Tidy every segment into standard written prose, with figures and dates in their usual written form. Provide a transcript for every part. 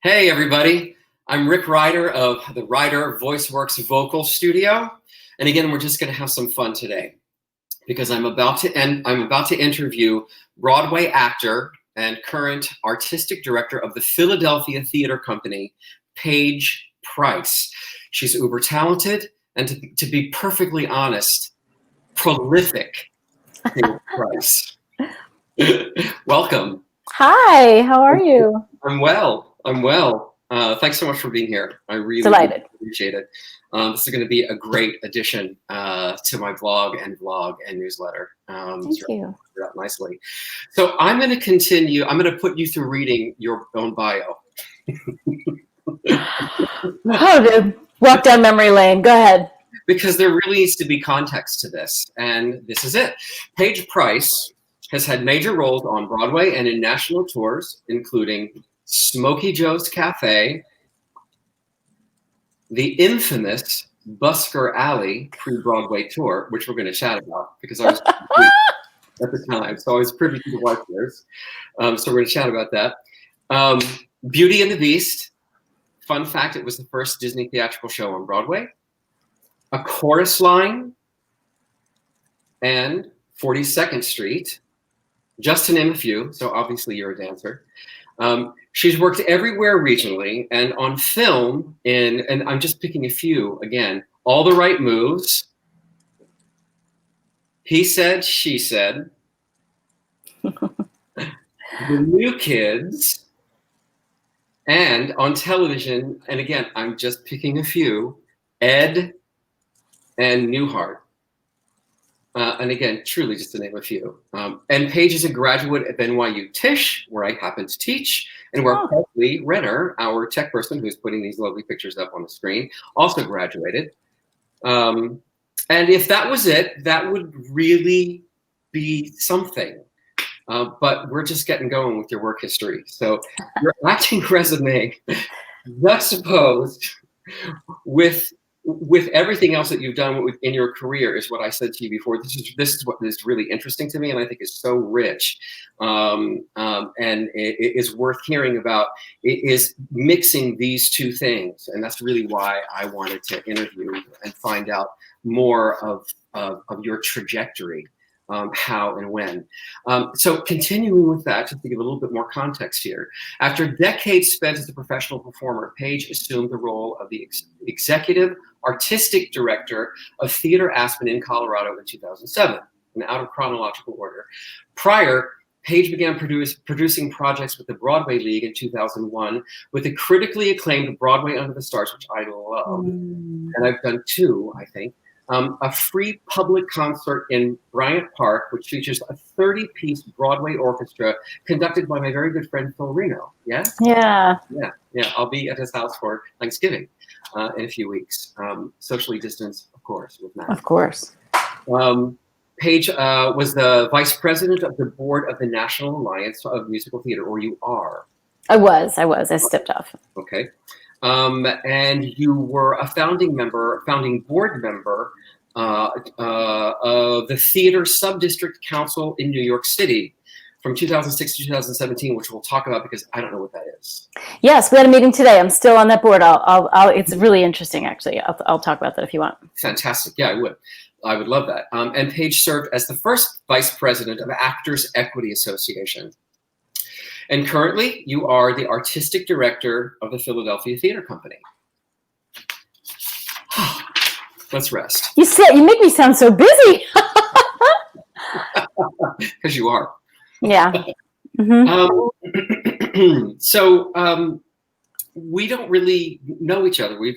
Hey everybody, I'm Rick Ryder of the Ryder VoiceWorks Vocal Studio. And again, we're just gonna have some fun today because I'm about to interview Broadway actor and current artistic director of the Philadelphia Theater Company, Paige Price. She's uber talented and to be perfectly honest, prolific. Paige Price. Welcome. Hi, how are you? I'm well. Thanks so much for being here. I really appreciate it. This is going to be a great addition to my blog and newsletter. Thank you. Out nicely. So I'm going to continue. I'm going to put you through reading your own bio. To walk down memory lane. Go ahead. Because there really needs to be context to this, and this is it. Paige Price has had major roles on Broadway and in national tours, including Smokey Joe's Cafe, the infamous Busker Alley pre-Broadway tour, which we're going to chat about because I was at the time, so I was privy to the white years. So we're going to chat about that. Beauty and the Beast. Fun fact, it was the first Disney theatrical show on Broadway. A Chorus Line and 42nd Street, just to name a few. So obviously you're a dancer. She's worked everywhere regionally and on film and I'm just picking a few again, All the Right Moves, He Said, She Said, The New Kids, and on television, and again, I'm just picking a few, Ed and Newhart. And again, truly just to name a few. And Paige is a graduate at NYU Tisch, where I happen to teach, and where Leslie Renner, our tech person who's putting these lovely pictures up on the screen, also graduated. And if that was it, that would really be something. But we're just getting going with your work history. So your acting resume, juxtaposed with everything else that you've done in your career is what I said to you before. This is what is really interesting to me, and I think is so rich, and it is worth hearing about. It is mixing these two things, and that's really why I wanted to interview and find out more of your trajectory. How and when. So continuing with that, just to give a little bit more context here. After decades spent as a professional performer, Paige assumed the role of the executive artistic director of Theater Aspen in Colorado in 2007, and out of chronological order. Prior, Paige began producing projects with the Broadway League in 2001 with the critically acclaimed Broadway Under the Stars, which I love. And I've done two, I think. A free public concert in Bryant Park, which features a 30-piece Broadway orchestra conducted by my very good friend Phil Reno. Yes? Yeah. Yeah. I'll be at his house for Thanksgiving in a few weeks. Socially distanced, of course, with Matt. Of course. Paige was the vice president of the board of the National Alliance of Musical Theater, or you are. I was. I stepped off. Okay. And you were a founding board member of the Theater Subdistrict Council in New York City from 2006 to 2017, which we'll talk about because I don't know what that is. Yes, we had a meeting today. I'm still on that board. It's really interesting, actually. I'll talk about that if you want. Fantastic. Yeah, I would love that. And Paige served as the first vice president of Actors Equity Association. And currently, you are the artistic director of the Philadelphia Theater Company. Let's rest. You make me sound so busy. Because you are. Yeah. Mm-hmm. So we don't really know each other. We've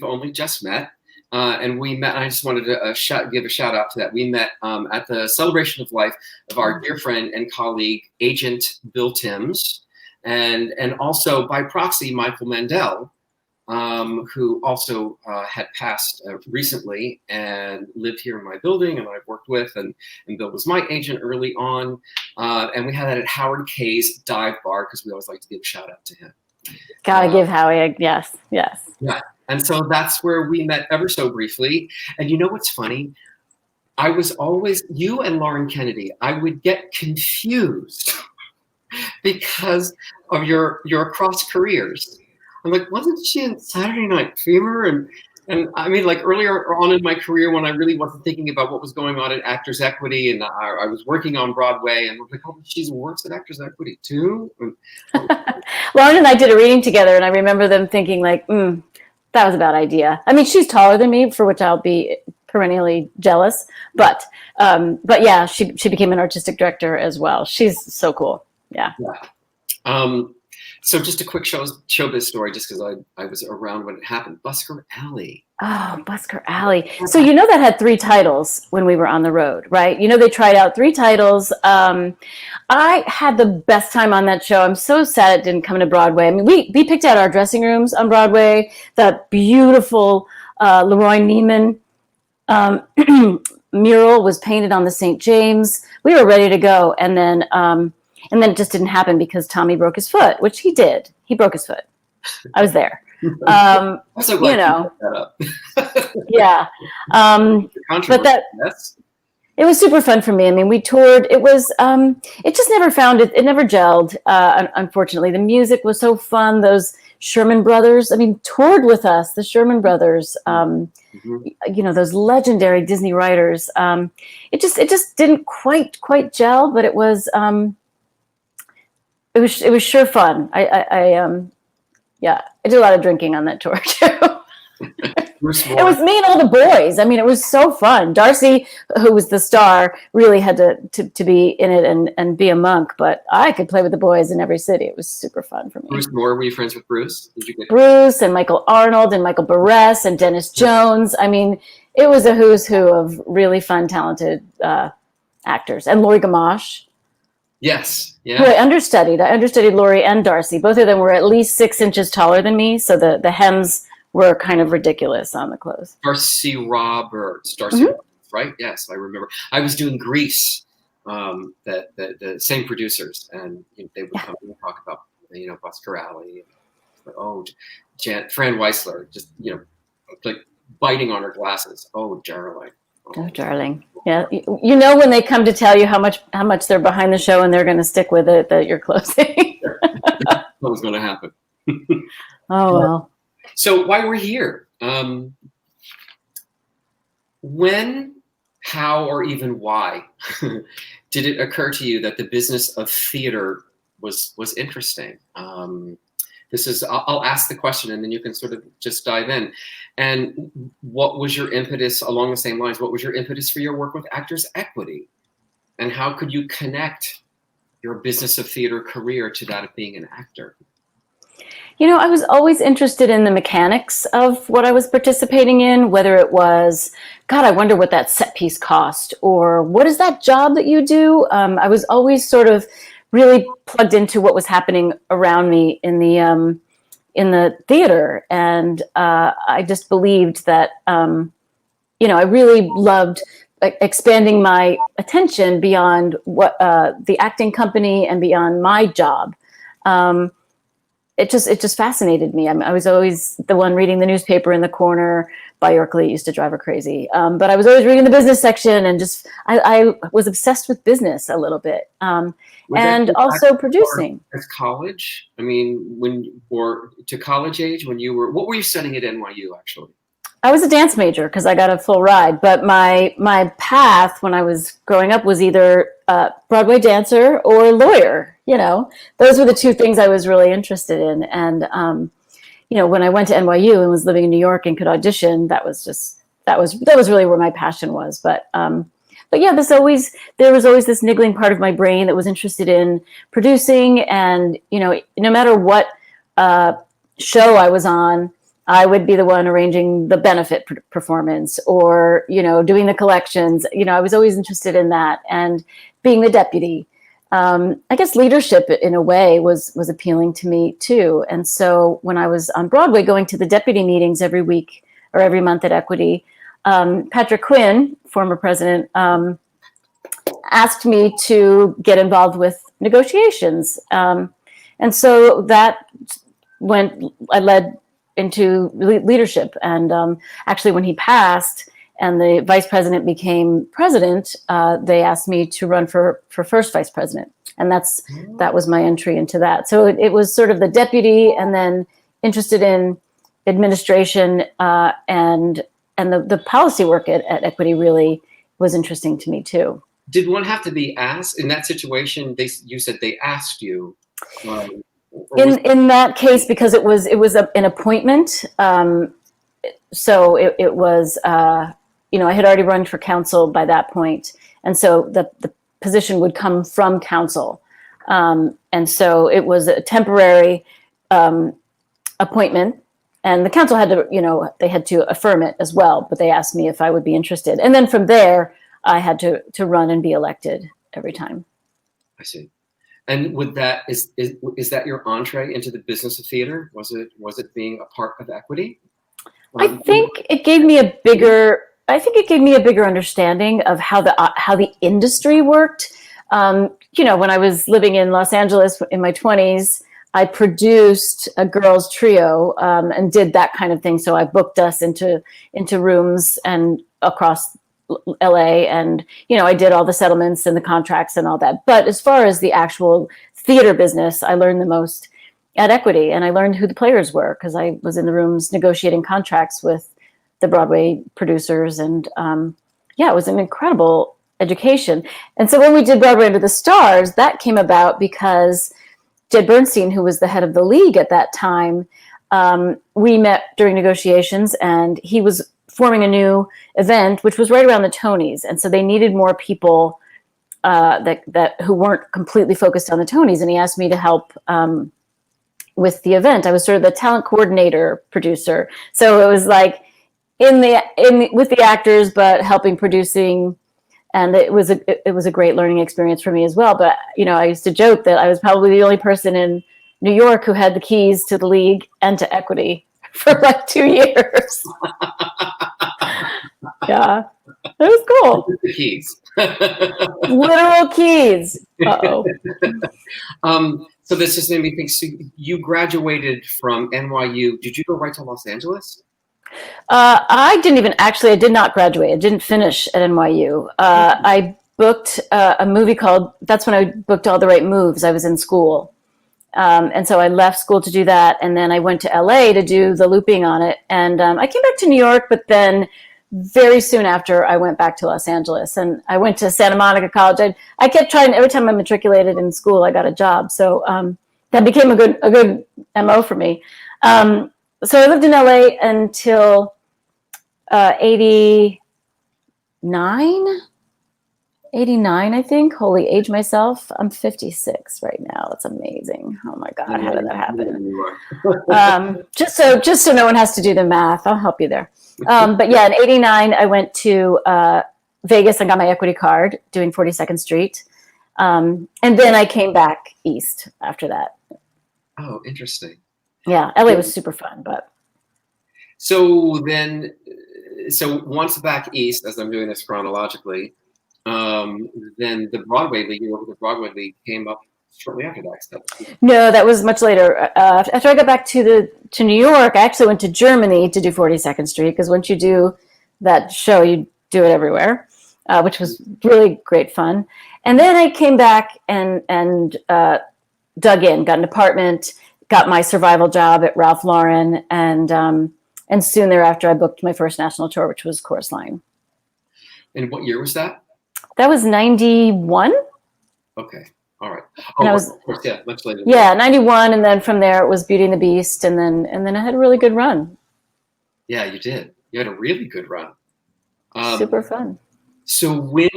only just met. And we met, I just wanted to give a shout out to that. We met at the Celebration of Life of our dear friend and colleague, agent Bill Timms, and also by proxy, Michael Mandel, who also had passed recently and lived here in my building and I've worked with, and Bill was my agent early on. And we had that at Howard Kay's Dive Bar because we always like to give a shout out to him. Gotta give Howie yes. Yeah. And so that's where we met ever so briefly. And you know what's funny? I was always, you and Lauren Kennedy, I would get confused because of your cross careers. I'm like, wasn't she in Saturday Night Fever? And I mean, like earlier on in my career, when I really wasn't thinking about what was going on in Actors Equity, and I was working on Broadway, and I was like, oh, she works at Actors Equity too. Lauren and I did a reading together, and I remember them thinking like, that was a bad idea. I mean, she's taller than me, for which I'll be perennially jealous. But yeah, she became an artistic director as well. She's so cool. Yeah. So just a quick showbiz story, just because I was around when it happened. Busker Alley. Oh, Busker Alley. So you know that had 3 titles when we were on the road, right? You know, they tried out 3 titles. I had the best time on that show. I'm so sad it didn't come to Broadway. I mean, we picked out our dressing rooms on Broadway. That beautiful Leroy Neiman mural was painted on the St. James. We were ready to go, and then it just didn't happen because Tommy broke his foot, which he did. He broke his foot. I was there. I'm so glad you brought that up. Yeah. But it was super fun for me. I mean, we toured. It was, it just never it never gelled, unfortunately. The music was so fun. Those Sherman Brothers, I mean, toured with us, the Sherman Brothers, you know, those legendary Disney writers. It just didn't quite gel, but it was sure fun. Yeah, I did a lot of drinking on that tour too. It was me and all the boys. I mean, it was so fun. Darcy, who was the star, really had to be in it and be a monk, but I could play with the boys in every city. It was super fun for me. Bruce Moore, were you friends with Bruce? Bruce and Michael Arnold and Michael Barres and Dennis Jones. I mean, it was a who's who of really fun, talented actors. And Laurie Gamache. Yes. Yeah. Who I understudied Laurie and Darcy. Both of them were at least 6 inches taller than me, so the hems were kind of ridiculous on the clothes. Darcy Roberts, right? Yes, I remember. I was doing Grease, the same producers, and they would come and talk about Busker Alley. Fran Weisler, just like biting on her glasses. Oh, darling. Oh, darling. Yeah, you know when they come to tell you how much they're behind the show and they're going to stick with it, that you're closing. What was going to happen? Oh well. So why we're here? When, how, or even why did it occur to you that the business of theater was interesting? I'll ask the question and then you can sort of just dive in. And what was your impetus along the same lines? What was your impetus for your work with Actors Equity? And how could you connect your business of theater career to that of being an actor? You know, I was always interested in the mechanics of what I was participating in, whether it was, God, I wonder what that set piece cost, or what is that job that you do? I was always sort of really plugged into what was happening around me in the theater. And I just believed that, I really loved expanding my attention beyond what the acting company and beyond my job. It just fascinated me. I was always the one reading the newspaper in the corner by Yorkley. It used to drive her crazy. But I was always reading the business section and I was obsessed with business a little bit. And also producing. As college? I mean, to college age, what were you studying at NYU actually? I was a dance major because I got a full ride, but my path when I was growing up was either Broadway dancer or lawyer. Those were the 2 things I was really interested in. And, when I went to NYU and was living in New York and could audition, that was really where my passion was. But yeah, there was always this niggling part of my brain that was interested in producing. And, no matter what show I was on, I would be the one arranging the benefit performance or, doing the collections. I was always interested in that and being the deputy. I guess leadership in a way was appealing to me too. And so when I was on Broadway going to the deputy meetings every week or every month at Equity, Patrick Quinn, former president, asked me to get involved with negotiations. And so that I led into leadership. And actually when he passed and the vice president became president, they asked me to run for first vice president. And that was my entry into that. So it was sort of the deputy and then interested in administration, and the policy work at Equity really was interesting to me too. Did one have to be asked in that situation? You said they asked you. In that case, because it was an appointment, so it was you know, I had already run for council by that point, and so the position would come from council, and so it was a temporary appointment, and the council had to, you know, they had to affirm it as well, but they asked me if I would be interested, and then from there I had to run and be elected every time. I see. And with that, is that your entree into the business of theater? Was it being a part of Equity? I think it gave me a bigger understanding of how the industry worked. You know, when I was living in Los Angeles in my 20s, I produced a girls trio and did that kind of thing. So I booked us into rooms and across LA, and you know, I did all the settlements and the contracts and all that. But as far as the actual theater business, I learned the most at Equity, and I learned who the players were because I was in the rooms negotiating contracts with the Broadway producers, and yeah, it was an incredible education. And so when we did Broadway Under the Stars, that came about because Jed Bernstein, who was the head of the league at that time, we met during negotiations, and he was forming a new event, which was right around the Tonys. And so they needed more people that who weren't completely focused on the Tonys. And he asked me to help with the event. I was sort of the talent coordinator producer. So it was like with the actors, but helping producing. And it was a great learning experience for me as well. But, you know, I used to joke that I was probably the only person in New York who had the keys to the league and to Equity for like 2 years. Yeah, it was cool. The keys. Literal keys. Uh-oh. So this just made me think, so you graduated from NYU. Did you go right to Los Angeles? I did not graduate. I didn't finish at NYU. I booked a movie that's when I booked All the Right Moves. I was in school. And so I left school to do that. And then I went to LA to do the looping on it. And I came back to New York, but then very soon after I went back to Los Angeles, and I went to Santa Monica College. I kept trying, every time I matriculated in school, I got a job. So that became a good MO for me. So I lived in LA until 89, I think. Holy, age myself. I'm 56 right now. That's amazing. Oh my God, how did that happen? Just so no one has to do the math. I'll help you there. But yeah, in 89, I went to Vegas and got my Equity card doing 42nd Street. And then I came back east after that. Oh, interesting. Yeah, LA was super fun, but. So once back east, as I'm doing this chronologically, then the Broadway League, the Broadway League came up shortly after that. No, that was much later. After I got back to New York, I actually went to Germany to do 42nd Street, because once you do that show, you do it everywhere, which was really great fun. And then I came back and dug in, got an apartment, got my survival job at Ralph Lauren, and soon thereafter I booked my first national tour, which was Chorus Line. And what year was that? That was 91. Okay. All right. And I was, of course, yeah, much later. Yeah, 91, and then from there it was Beauty and the Beast, and then I had a really good run. Yeah, you did. You had a really good run. Super fun. So were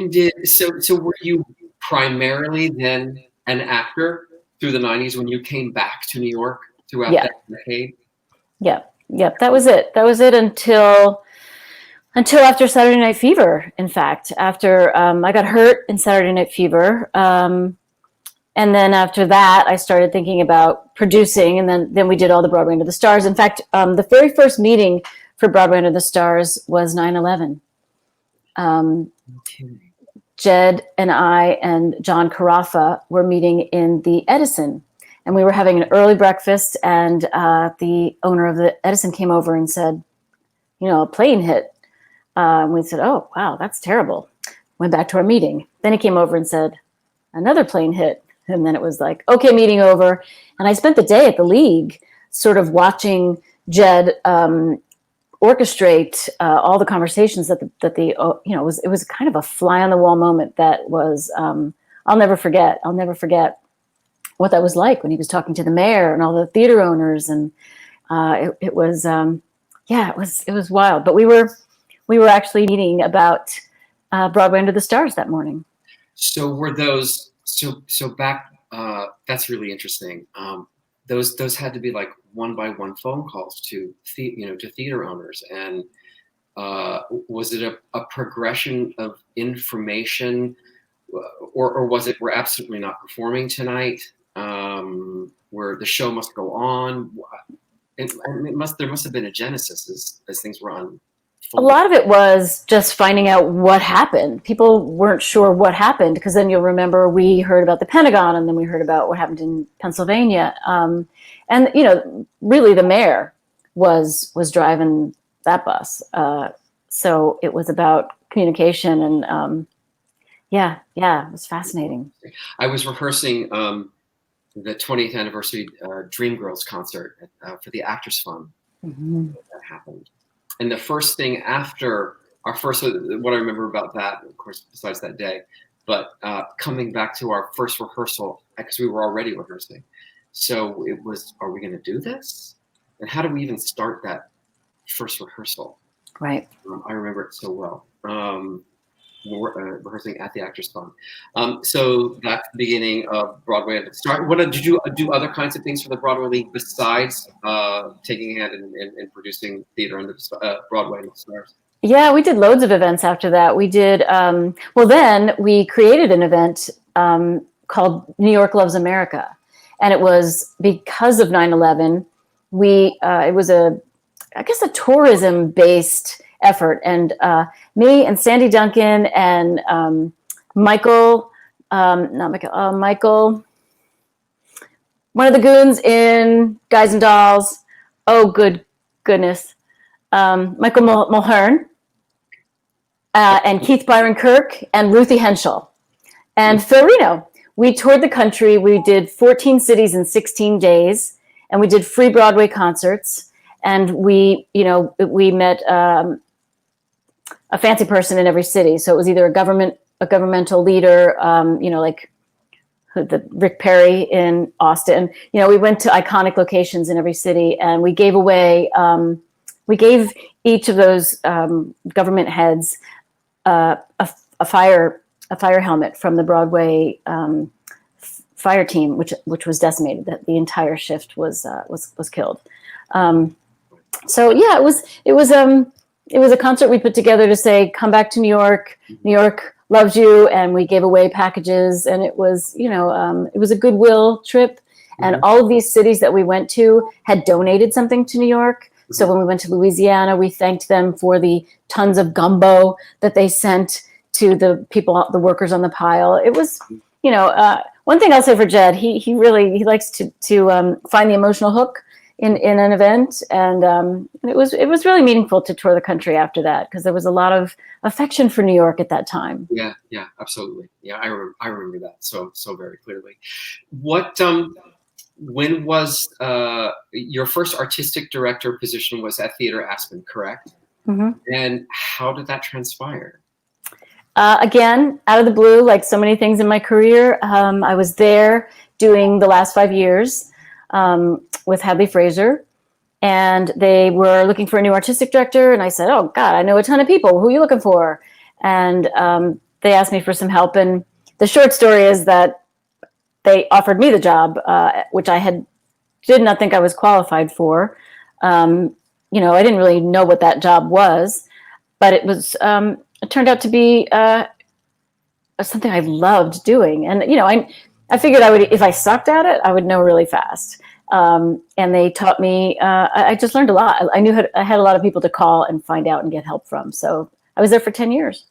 you primarily then an actor through the 90s when you came back to New York throughout that decade? Yep. That was it. That was it until after Saturday Night Fever. In fact, after I got hurt in Saturday Night Fever, and then after that, I started thinking about producing, and then we did all the Broadway Under the Stars. In fact, the very first meeting for Broadway Under the Stars was 9/11. Jed and I and John Carafa were meeting in the Edison, and we were having an early breakfast, and the owner of the Edison came over and said, a plane hit. We said, oh, wow, that's terrible. Went back to our meeting. Then he came over and said, another plane hit. And then it was like, okay, meeting over. And I spent the day at the League sort of watching Jed orchestrate all the conversations that it was kind of a fly on the wall moment that was, I'll never forget what that was like when he was talking to the mayor and all the theater owners. And it was wild. But we were actually meeting about Broadway Under the Stars that morning. So were those, so back, that's really interesting. Those had to be like one-by-one phone calls to theater owners. And was it a progression of information, or was it, we're absolutely not performing tonight, where the show must go on? There must have been a genesis as things were on. A lot of it was just finding out what happened. People weren't sure what happened, because then you'll remember we heard about the Pentagon, and then we heard about what happened in Pennsylvania. And really the mayor was driving that bus. So it was about communication, and it was fascinating. I was rehearsing the 20th anniversary Dreamgirls concert for the Actors Fund. Mm-hmm. That happened. And the first thing after our first, what I remember about that, of course, besides that day, but coming back to our first rehearsal, because we were already rehearsing. So it was, are we going to do this? And how do we even start that first rehearsal? Right. I remember it so well. We were rehearsing at the Actors Fund. So that's the beginning of Broadway at the Start. What did you do other kinds of things for the Broadway League besides taking a hand in producing theater under Broadway and the Stars? Yeah, we did loads of events after that. We did, then we created an event called New York Loves America. And it was because of 9/11. It was a tourism-based effort. And me and Sandy Duncan and Michael, Michael, one of the goons in Guys and Dolls. Oh, goodness. Michael Mulhern, and Keith Byron Kirk and Ruthie Henschel and Phil Reno. We toured the country. We did 14 cities in 16 days, and we did free Broadway concerts. And we met a fancy person in every city. So it was either a governmental leader, like the Rick Perry in Austin. We went to iconic locations in every city, and we gave away. We gave each of those government heads a fire helmet from the Broadway fire team, which was decimated. That the entire shift was killed. So yeah, it was a concert we put together to say, come back to New York. New York loves you, and we gave away packages, and it was it was a goodwill trip, and all of these cities that we went to had donated something to New York. So when we went to Louisiana, we thanked them for the tons of gumbo that they sent to the people, the workers on the pile. It was, one thing I'll say for Jed, he likes to find the emotional hook in an event, and it was really meaningful to tour the country after that, because there was a lot of affection for New York at that time. Yeah, absolutely. Yeah, I remember that so very clearly. What when was your first artistic director position? Was at Theater Aspen, correct? Mm-hmm. And how did that transpire? Again, out of the blue, like so many things in my career. I was there doing the last 5 years with Hadley Fraser, and they were looking for a new artistic director. And I said, "Oh God, I know a ton of people. Who are you looking for?" And they asked me for some help. And the short story is that they offered me the job, which I did not think I was qualified for. I didn't really know what that job was, but it was. It turned out to be something I loved doing, and I figured I would, if I sucked at it, I would know really fast. And they taught me. I just learned a lot. I had a lot of people to call and find out and get help from. So I was there for 10 years.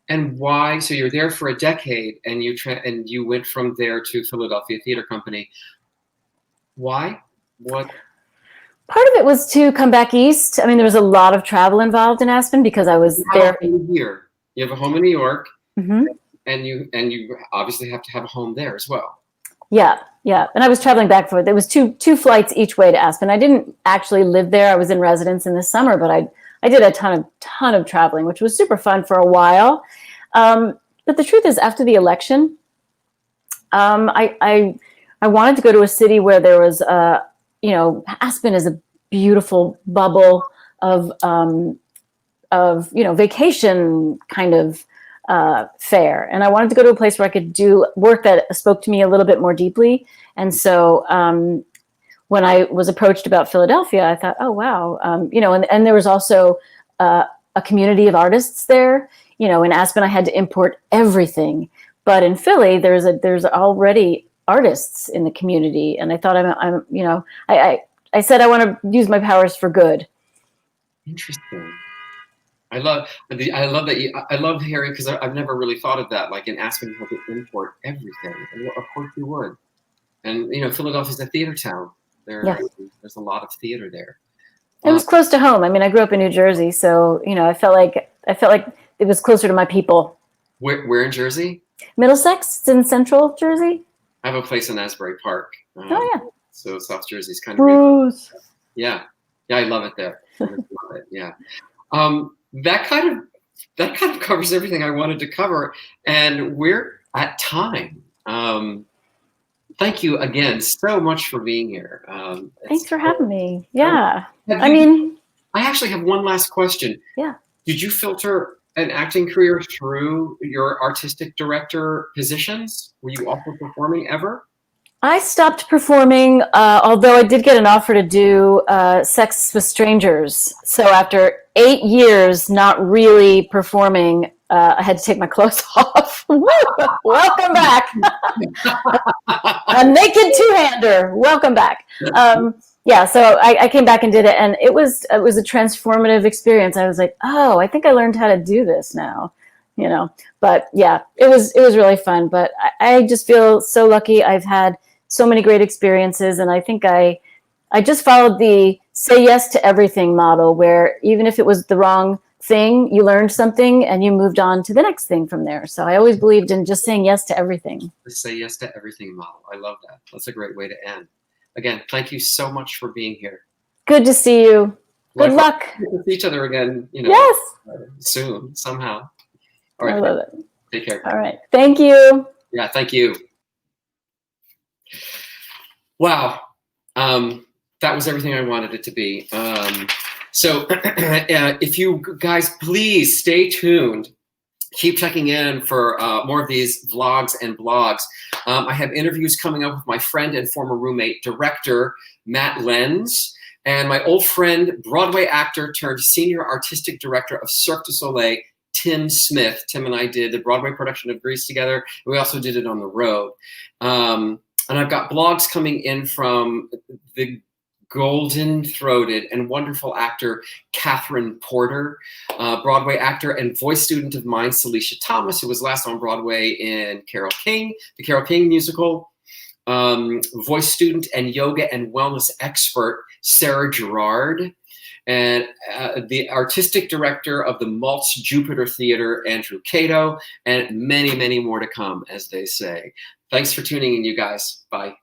And why? So you're there for a decade, and you went from there to Philadelphia Theater Company. Why? What? Part of it was to come back east. I mean, there was a lot of travel involved in Aspen because I was there. Here, you have a home in New York, mm-hmm. and you obviously have to have a home there as well. Yeah, yeah. And I was traveling back for it. There was two flights each way to Aspen. I didn't actually live there. I was in residence in the summer, but I did a ton of traveling, which was super fun for a while. But the truth is, after the election, I wanted to go to a city where there was Aspen is a beautiful bubble of vacation kind of fare. And I wanted to go to a place where I could do work that spoke to me a little bit more deeply. And so when I was approached about Philadelphia, I thought, oh, wow. And there was also a community of artists there. In Aspen, I had to import everything. But in Philly, there's already artists in the community. And I thought I said, I want to use my powers for good. Interesting. I love that. I love hearing, because I've never really thought of that. Like in Aspen, you have to import everything, and of course you would. And Philadelphia's a theater town. There's a lot of theater there. It was close to home. I mean, I grew up in New Jersey, so I felt like it was closer to my people. Where in Jersey? Middlesex. It's in central Jersey. I have a place in Asbury Park. Oh yeah. So South Jersey's kind of Bruce. Yeah, I love it there. I love it. Yeah. That kind of covers everything I wanted to cover, and we're at time. Thank you again so much for being here. Thanks for having me. Yeah. I actually have one last question. Yeah. Did you filter an acting career through your artistic director positions? Were you also performing ever? I stopped performing, although I did get an offer to do Sex with Strangers. So after 8 years not really performing, I had to take my clothes off. Welcome back. A naked two-hander. Welcome back. So I came back and did it, and it was a transformative experience. I was like, oh, I think I learned how to do this now. But yeah, it was really fun. But I just feel so lucky. I've had so many great experiences, and I think I just followed the say yes to everything model, where even if it was the wrong thing, you learned something and you moved on to the next thing from there. So I always believed in just saying yes to everything. The say yes to everything model. I love that. That's a great way to end. Again, thank you so much for being here. Good to see you. Good luck. We'll see each other again, yes, soon, somehow. All right. I love it. Take care. All right. Thank you. Yeah, thank you. Wow. That was everything I wanted it to be. So if you guys, please stay tuned. Keep checking in for more of these vlogs and blogs. I have interviews coming up with my friend and former roommate, director Matt Lenz, and my old friend, Broadway actor turned senior artistic director of Cirque du Soleil, Tim Smith. Tim and I did the Broadway production of Grease together. We also did it on the road. And I've got blogs coming in from the golden-throated and wonderful actor Catherine Porter, Broadway actor and voice student of mine, Celicia Thomas, who was last on Broadway in Carole King, the Carole King musical, voice student and yoga and wellness expert, Sarah Gerard, and the artistic director of the Maltz Jupiter Theater, Andrew Cato, and many, many more to come, as they say. Thanks for tuning in, you guys. Bye.